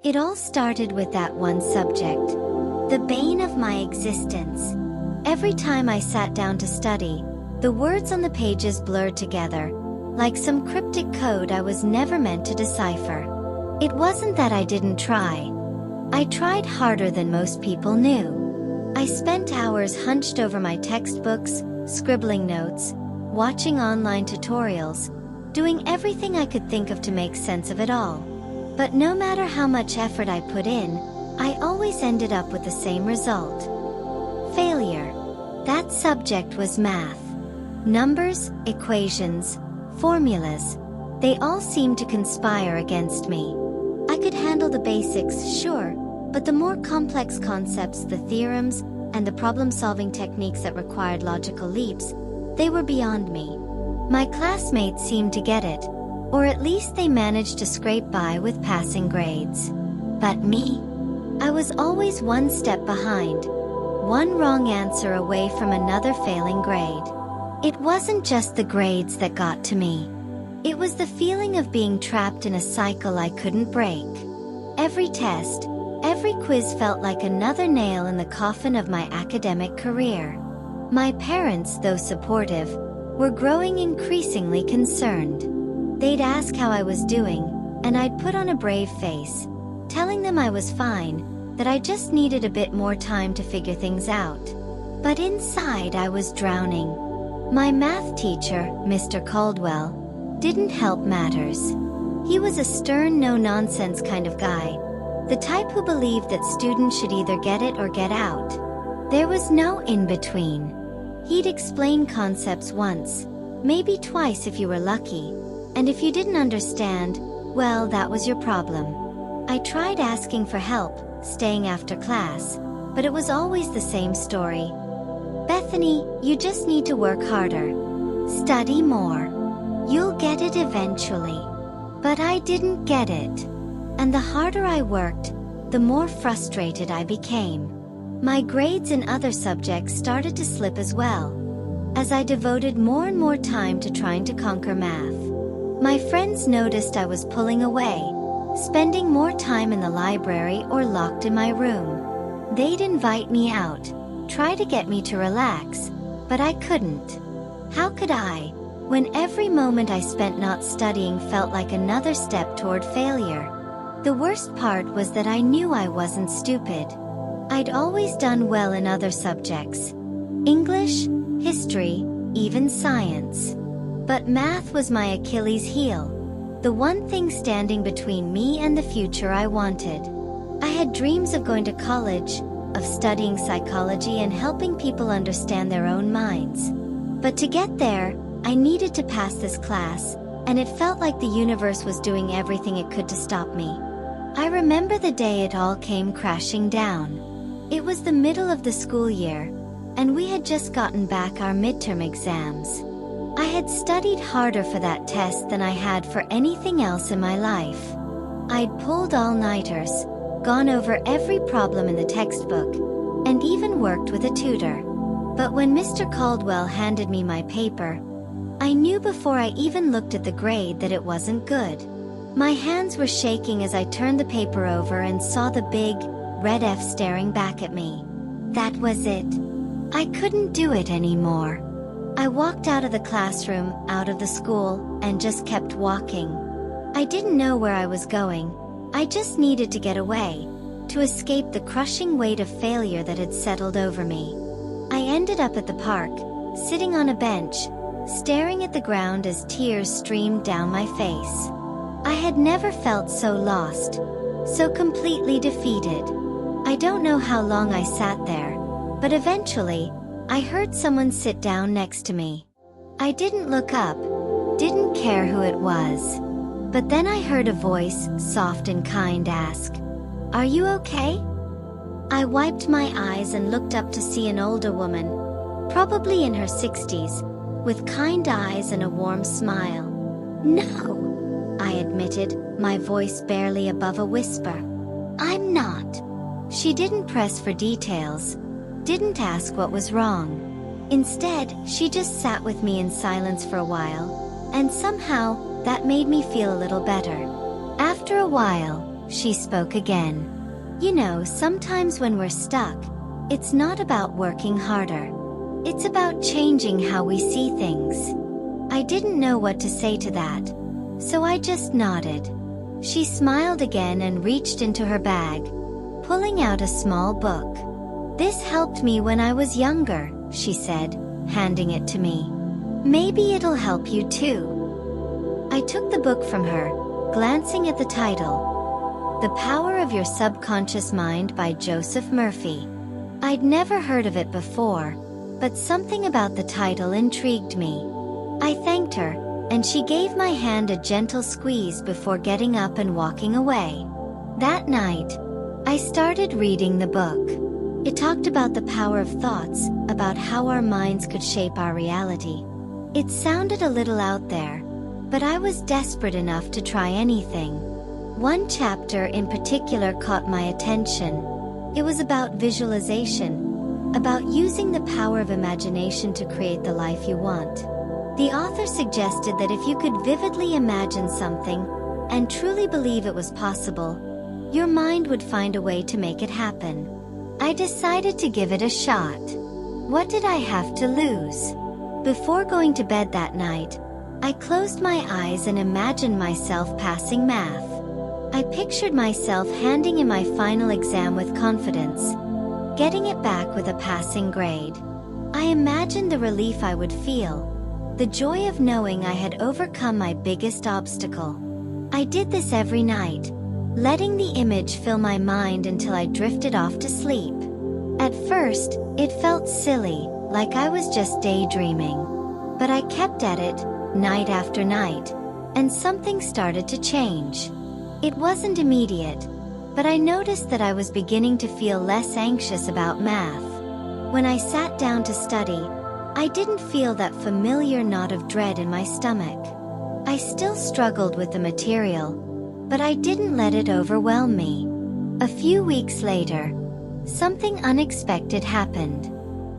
It all started with that one subject, the bane of my existence. Every time I sat down to study, the words on the pages blurred together, like some cryptic code I was never meant to decipher. It wasn't that I didn't try. I tried harder than most people knew. I spent hours hunched over my textbooks, scribbling notes, watching online tutorials, doing everything I could think of to make sense of it all. But no matter how much effort I put in, I always ended up with the same result. Failure. That subject was math. Numbers, equations, formulas, they all seemed to conspire against me. I could handle the basics, sure, but the more complex concepts, the theorems, and the problem-solving techniques that required logical leaps, they were beyond me. My classmates seemed to get it, or at least they managed to scrape by with passing grades. But me? I was always one step behind, one wrong answer away from another failing grade. It wasn't just the grades that got to me. It was the feeling of being trapped in a cycle I couldn't break. Every test, every quiz felt like another nail in the coffin of my academic career. My parents, though supportive, were growing increasingly concerned. They'd ask how I was doing, and I'd put on a brave face, telling them I was fine, that I just needed a bit more time to figure things out. But inside I was drowning. My math teacher, Mr. Caldwell, didn't help matters. He was a stern, no-nonsense kind of guy, the type who believed that students should either get it or get out. There was no in-between. He'd explain concepts once, maybe twice if you were lucky, and if you didn't understand, well, that was your problem. I tried asking for help, staying after class, but it was always the same story. Bethany, you just need to work harder. Study more. You'll get it eventually. But I didn't get it. And the harder I worked, the more frustrated I became. My grades in other subjects started to slip as well, as I devoted more and more time to trying to conquer math. My friends noticed I was pulling away, spending more time in the library or locked in my room. They'd invite me out, try to get me to relax, but I couldn't. How could I, when every moment I spent not studying felt like another step toward failure? The worst part was that I knew I wasn't stupid. I'd always done well in other subjects. English, history, even science. But math was my Achilles heel, the one thing standing between me and the future I wanted. I had dreams of going to college, of studying psychology and helping people understand their own minds. But to get there, I needed to pass this class, and it felt like the universe was doing everything it could to stop me. I remember the day it all came crashing down. It was the middle of the school year, and we had just gotten back our midterm exams. I had studied harder for that test than I had for anything else in my life. I'd pulled all-nighters, gone over every problem in the textbook, and even worked with a tutor. But when Mr. Caldwell handed me my paper, I knew before I even looked at the grade that it wasn't good. My hands were shaking as I turned the paper over and saw the big, red F staring back at me. That was it. I couldn't do it anymore. I walked out of the classroom, out of the school, and just kept walking. I didn't know where I was going. I just needed to get away, to escape the crushing weight of failure that had settled over me. I ended up at the park, sitting on a bench, staring at the ground as tears streamed down my face. I had never felt so lost, so completely defeated. I don't know how long I sat there, but eventually, I heard someone sit down next to me. I didn't look up, didn't care who it was. But then I heard a voice, soft and kind, ask, "Are you okay?" I wiped my eyes and looked up to see an older woman, probably in her 60s, with kind eyes and a warm smile. "No," I admitted, my voice barely above a whisper. "I'm not." She didn't press for details, didn't ask what was wrong. Instead, she just sat with me in silence for a while, and somehow, that made me feel a little better. After a while, she spoke again. You know, sometimes when we're stuck, it's not about working harder. It's about changing how we see things. I didn't know what to say to that, so I just nodded. She smiled again and reached into her bag, pulling out a small book. This helped me when I was younger, she said, handing it to me. Maybe it'll help you too. I took the book from her, glancing at the title. The Power of Your Subconscious Mind by Joseph Murphy. I'd never heard of it before, but something about the title intrigued me. I thanked her, and she gave my hand a gentle squeeze before getting up and walking away. That night, I started reading the book. It talked about the power of thoughts, about how our minds could shape our reality. It sounded a little out there, but I was desperate enough to try anything. One chapter in particular caught my attention. It was about visualization, about using the power of imagination to create the life you want. The author suggested that if you could vividly imagine something, and truly believe it was possible, your mind would find a way to make it happen. I decided to give it a shot. What did I have to lose? Before going to bed that night, I closed my eyes and imagined myself passing math. I pictured myself handing in my final exam with confidence, getting it back with a passing grade. I imagined the relief I would feel, the joy of knowing I had overcome my biggest obstacle. I did this every night, letting the image fill my mind until I drifted off to sleep. At first, it felt silly, like I was just daydreaming. But I kept at it, night after night, and something started to change. It wasn't immediate, but I noticed that I was beginning to feel less anxious about math. When I sat down to study, I didn't feel that familiar knot of dread in my stomach. I still struggled with the material, but I didn't let it overwhelm me. A few weeks later, something unexpected happened.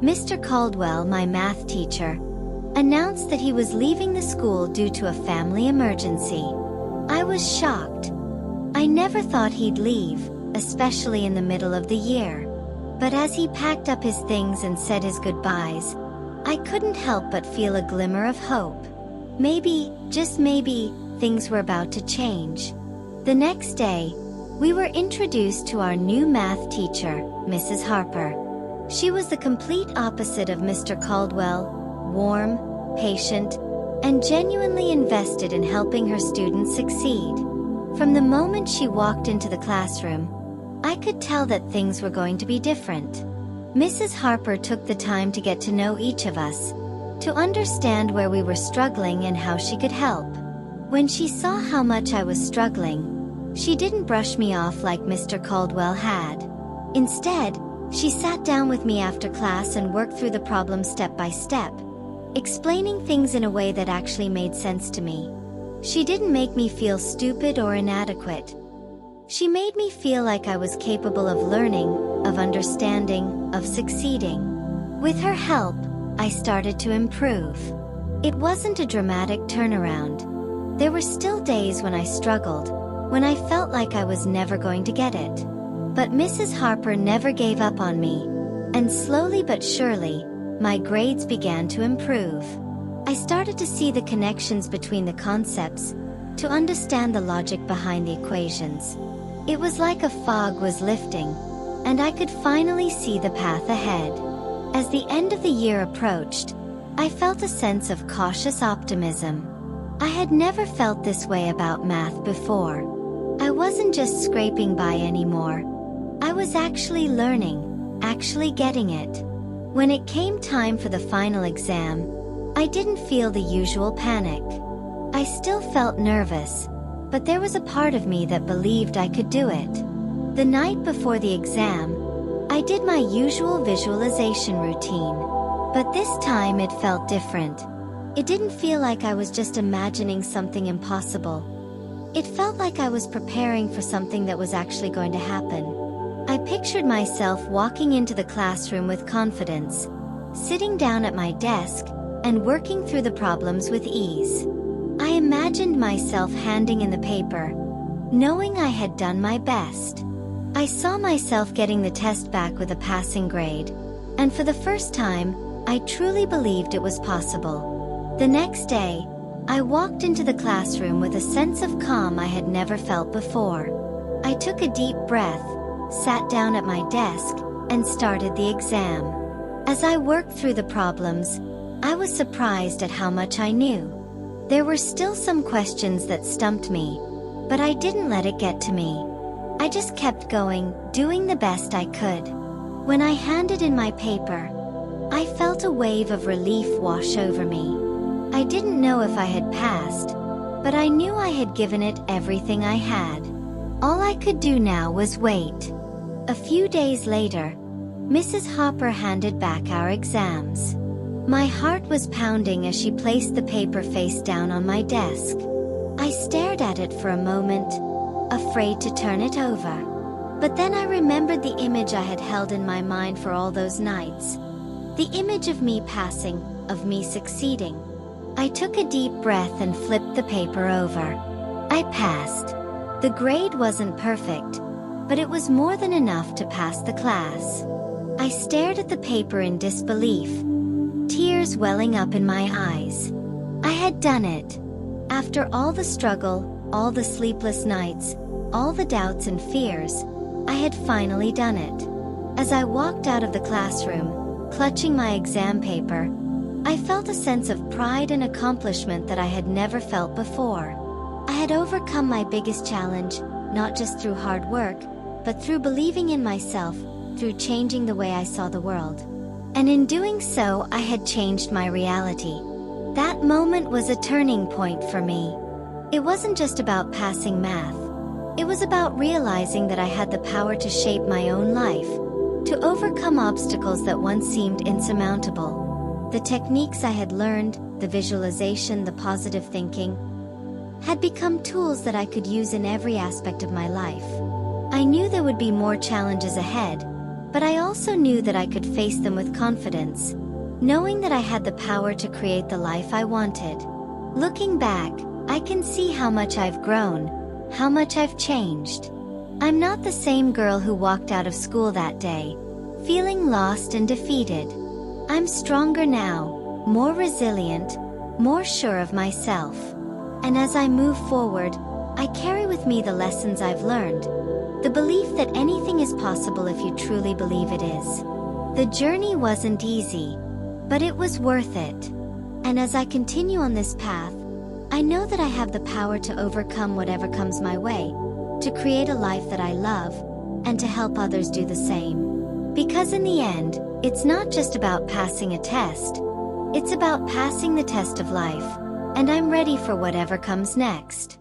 Mr. Caldwell, my math teacher, announced that he was leaving the school due to a family emergency. I was shocked. I never thought he'd leave, especially in the middle of the year. But as he packed up his things and said his goodbyes, I couldn't help but feel a glimmer of hope. Maybe, just maybe, things were about to change. The next day, we were introduced to our new math teacher, Mrs. Harper. She was the complete opposite of Mr. Caldwell, warm, patient, and genuinely invested in helping her students succeed. From the moment she walked into the classroom, I could tell that things were going to be different. Mrs. Harper took the time to get to know each of us, to understand where we were struggling and how she could help. When she saw how much I was struggling, she didn't brush me off like Mr. Caldwell had. Instead, she sat down with me after class and worked through the problem step by step, explaining things in a way that actually made sense to me. She didn't make me feel stupid or inadequate. She made me feel like I was capable of learning, of understanding, of succeeding. With her help, I started to improve. It wasn't a dramatic turnaround. There were still days when I struggled, when I felt like I was never going to get it. But Mrs. Harper never gave up on me, and slowly but surely, my grades began to improve. I started to see the connections between the concepts, to understand the logic behind the equations. It was like a fog was lifting, and I could finally see the path ahead. As the end of the year approached, I felt a sense of cautious optimism. I had never felt this way about math before. I wasn't just scraping by anymore. I was actually learning, actually getting it. When it came time for the final exam, I didn't feel the usual panic. I still felt nervous, but there was a part of me that believed I could do it. The night before the exam, I did my usual visualization routine, but this time it felt different. It didn't feel like I was just imagining something impossible. It felt like I was preparing for something that was actually going to happen. I pictured myself walking into the classroom with confidence, sitting down at my desk, and working through the problems with ease. I imagined myself handing in the paper, knowing I had done my best. I saw myself getting the test back with a passing grade, and for the first time, I truly believed it was possible. The next day, I walked into the classroom with a sense of calm I had never felt before. I took a deep breath, sat down at my desk, and started the exam. As I worked through the problems, I was surprised at how much I knew. There were still some questions that stumped me, but I didn't let it get to me. I just kept going, doing the best I could. When I handed in my paper, I felt a wave of relief wash over me. I didn't know if I had passed, but I knew I had given it everything I had. All I could do now was wait. A few days later, Mrs. Hopper handed back our exams. My heart was pounding as she placed the paper face down on my desk. I stared at it for a moment, afraid to turn it over. But then I remembered the image I had held in my mind for all those nights. The image of me passing, of me succeeding. I took a deep breath and flipped the paper over. I passed. The grade wasn't perfect, but it was more than enough to pass the class. I stared at the paper in disbelief, tears welling up in my eyes. I had done it. After all the struggle, all the sleepless nights, all the doubts and fears, I had finally done it. As I walked out of the classroom, clutching my exam paper, I felt a sense of pride and accomplishment that I had never felt before. I had overcome my biggest challenge, not just through hard work, but through believing in myself, through changing the way I saw the world. And in doing so, I had changed my reality. That moment was a turning point for me. It wasn't just about passing math. It was about realizing that I had the power to shape my own life, to overcome obstacles that once seemed insurmountable. The techniques I had learned, the visualization, the positive thinking, had become tools that I could use in every aspect of my life. I knew there would be more challenges ahead, but I also knew that I could face them with confidence, knowing that I had the power to create the life I wanted. Looking back, I can see how much I've grown, how much I've changed. I'm not the same girl who walked out of school that day, feeling lost and defeated. I'm stronger now, more resilient, more sure of myself. And as I move forward, I carry with me the lessons I've learned, the belief that anything is possible if you truly believe it is. The journey wasn't easy, but it was worth it. And as I continue on this path, I know that I have the power to overcome whatever comes my way, to create a life that I love, and to help others do the same. Because in the end, it's not just about passing a test, it's about passing the test of life, and I'm ready for whatever comes next.